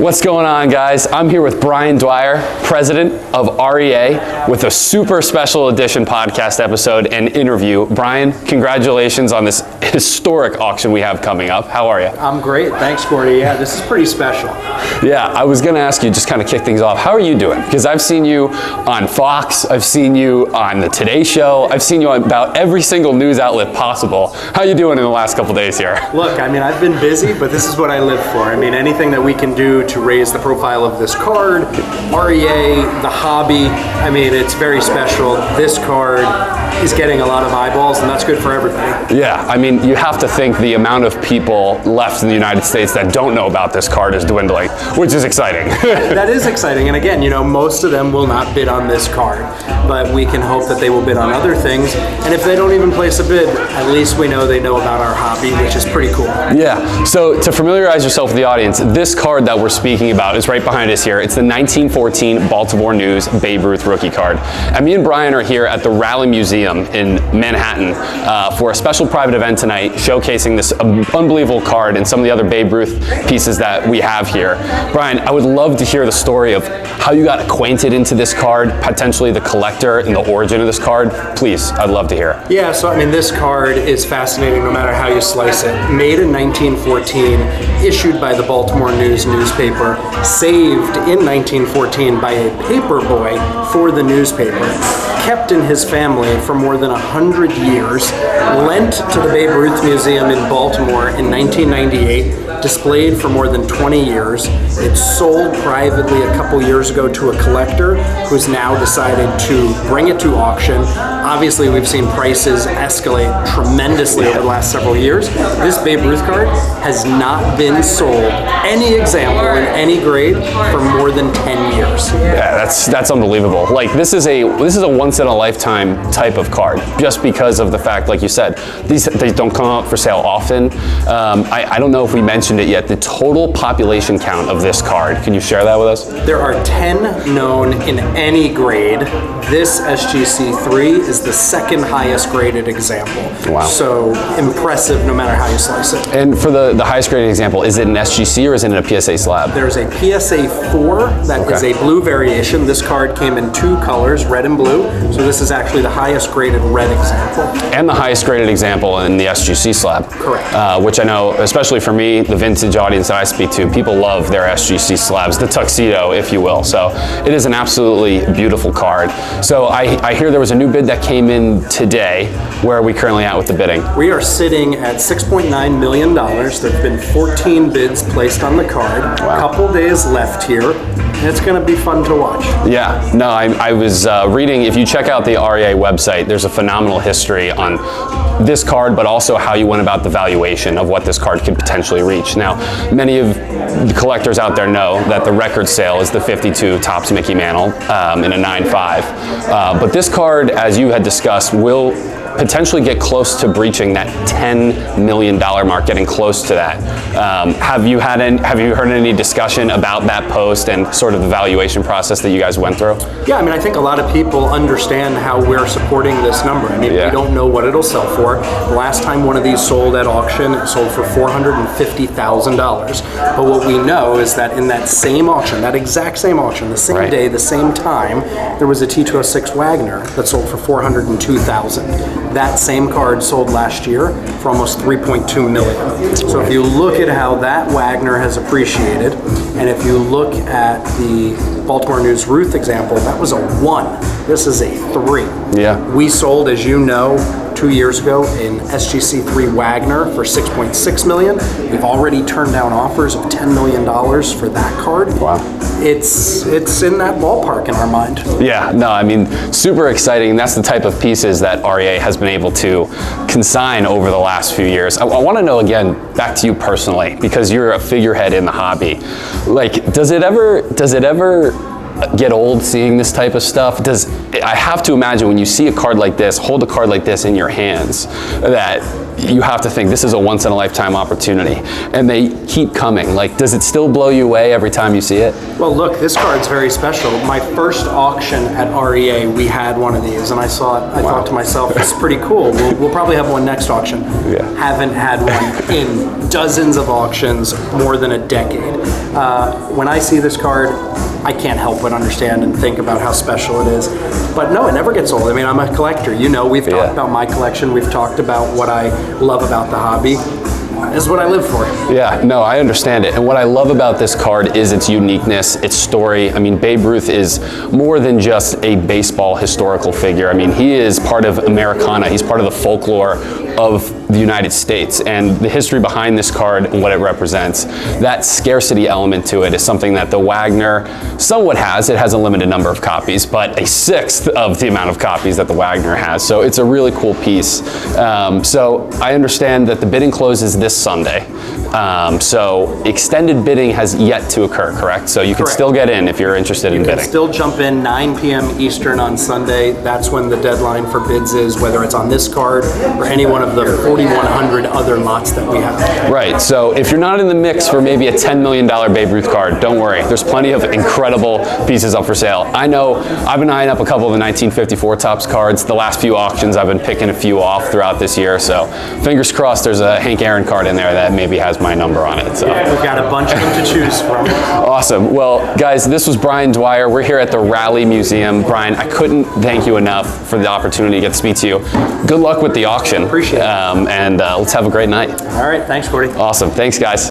What's going on, guys? I'm here with Brian Dwyer, president of REA, with a super special edition podcast episode and interview. Brian, congratulations on this historic auction we have coming up. How are you? I'm great. Thanks, Gordy. Yeah, this is pretty special. Yeah, I was going to ask you, just kind of kick things off. How are you doing? Because I've seen you on Fox, I've seen you on the Today Show, I've seen you on about every single news outlet possible. How are you doing in the last couple days here? Look, I mean, I've been busy, but this is what I live for. I mean, anything that we can do to raise the profile of this card, REA, the hobby, I mean, it's very special. This card is getting a lot of eyeballs, and that's good for everybody. Yeah, I mean, you have to think the amount of people left in the United States that don't know about this card is dwindling, which is exciting. That is exciting, and again, you know, most of them will not bid on this card, but we can hope that they will bid on other things, and if they don't even place a bid, at least we know they know about our hobby, which is pretty cool. Yeah, so to familiarize yourself with the audience, this card that we're speaking about is right behind us here. It's the 1914 Baltimore News Babe Ruth rookie card. And me and Brian are here at the Raleigh Museum in Manhattan for a special private event tonight showcasing this unbelievable card and some of the other Babe Ruth pieces that we have here. Brian, I would love to hear the story of how you got acquainted into this card, potentially the collector and the origin of this card. Please, I'd love to hear. Yeah, so I mean, this card is fascinating no matter how you slice it. Made in 1914, issued by the Baltimore News newspaper, saved in 1914 by a paper boy for the newspaper, kept in his family for more than 100 years, lent to the Babe Ruth Museum in Baltimore in 1998, displayed for more than 20 years. It sold privately a couple years ago to a collector who's now decided to bring it to auction. Obviously, we've seen prices escalate tremendously over the last several years. This Babe Ruth card has not been sold, any example in any grade, for more than 10 years. Yeah, that's unbelievable. Like, this is a once in a lifetime type of card, just because of the fact, like you said, they don't come out for sale often. I don't know if we mentioned it yet, the total population count of this card. Can you share that with us? There are 10 known in any grade. This SGC3 is the second highest graded example. Wow. So impressive no matter how you slice it. And for the highest graded example, is it an SGC or is it a PSA slab? There's a PSA 4 that is a blue variation. This card came in two colors, red and blue. So this is actually the highest graded red example. And the highest graded example in the SGC slab. Correct. Which I know, especially for me, the vintage audience that I speak to, people love their SGC slabs, the tuxedo, if you will. So it is an absolutely beautiful card. So I hear there was a new bid that came in today. Where are we currently at with the bidding? We are sitting at $6.9 million. There have been 14 bids placed on the card. Wow. A couple days left here. It's going to be fun to watch. Yeah, no, I was reading, if you check out the REA website, there's a phenomenal history on this card, but also how you went about the valuation of what this card could potentially reach. Now, many of the collectors out there know that the record sale is the 52 Topps Mickey Mantle in a 9.5. But this card, as you had discussed, will potentially get close to breaching that $10 million mark, getting close to that. Have you heard any discussion about that post and sort of the valuation process that you guys went through? Yeah, I mean, I think a lot of people understand how we're supporting this number. I mean, we don't know what it'll sell for. The last time one of these sold at auction, it sold for $450,000. But what we know is that in that same auction, that exact same auction, the same day, the same time, there was a T206 Wagner that sold for $402,000. That same card sold last year for almost $3.2 million. So if you look at how that Wagner has appreciated, and if you look at the Baltimore News Ruth example, that was a 1. This is a 3. Yeah. We sold, as you know, 2 years ago in SGC3 Wagner for $6.6 million. We've already turned down offers of $10 million for that card. Wow. It's in that ballpark in our mind. Yeah, no, I mean, super exciting. That's the type of pieces that REA has been able to consign over the last few years. I want to know, again, back to you personally, because you're a figurehead in the hobby. Like, does it ever get old seeing this type of stuff? I have to imagine when you see a card like this, hold a card like this in your hands, that you have to think this is a once in a lifetime opportunity. And they keep coming. Like, does it still blow you away every time you see it? Well, look, this card's very special. My first auction at REA, we had one of these, and I saw it. I thought to myself, it's pretty cool. We'll probably have one next auction. Yeah. Haven't had one in dozens of auctions, more than a decade. When I see this card, I can't help but understand and think about how special it is. But no, it never gets old. I mean, I'm a collector. You know, we've talked about my collection. We've talked about what I love about the hobby. This is what I live for. Yeah, no, I understand it. And what I love about this card is its uniqueness, its story. I mean, Babe Ruth is more than just a baseball historical figure. I mean, he is part of Americana. He's part of the folklore of the United States, and the history behind this card and what it represents. That scarcity element to it is something that the Wagner somewhat has. It has a limited number of copies, but a sixth of the amount of copies that the Wagner has. So it's a really cool piece. So I understand that the bidding closes this Sunday. So extended bidding has yet to occur, correct? So you can still get in if you're interested in bidding. You can still jump in 9 p.m. Eastern on Sunday. That's when the deadline for bids is, whether it's on this card or any one of the 4,100 other lots that we have. Right, so if you're not in the mix for maybe a $10 million Babe Ruth card, don't worry. There's plenty of incredible pieces up for sale. I know I've been eyeing up a couple of the 1954 Topps cards. The last few auctions, I've been picking a few off throughout this year, so fingers crossed there's a Hank Aaron card in there that maybe has my number on it. So we've got a bunch of them to choose from. Awesome. Well, guys, this was Brian Dwyer. We're here at the Raleigh Museum. Brian, I couldn't thank you enough for the opportunity to get to speak to you. Good luck with the auction. Appreciate it. And let's have a great night. All right, thanks, Cordy. Awesome. Thanks, guys.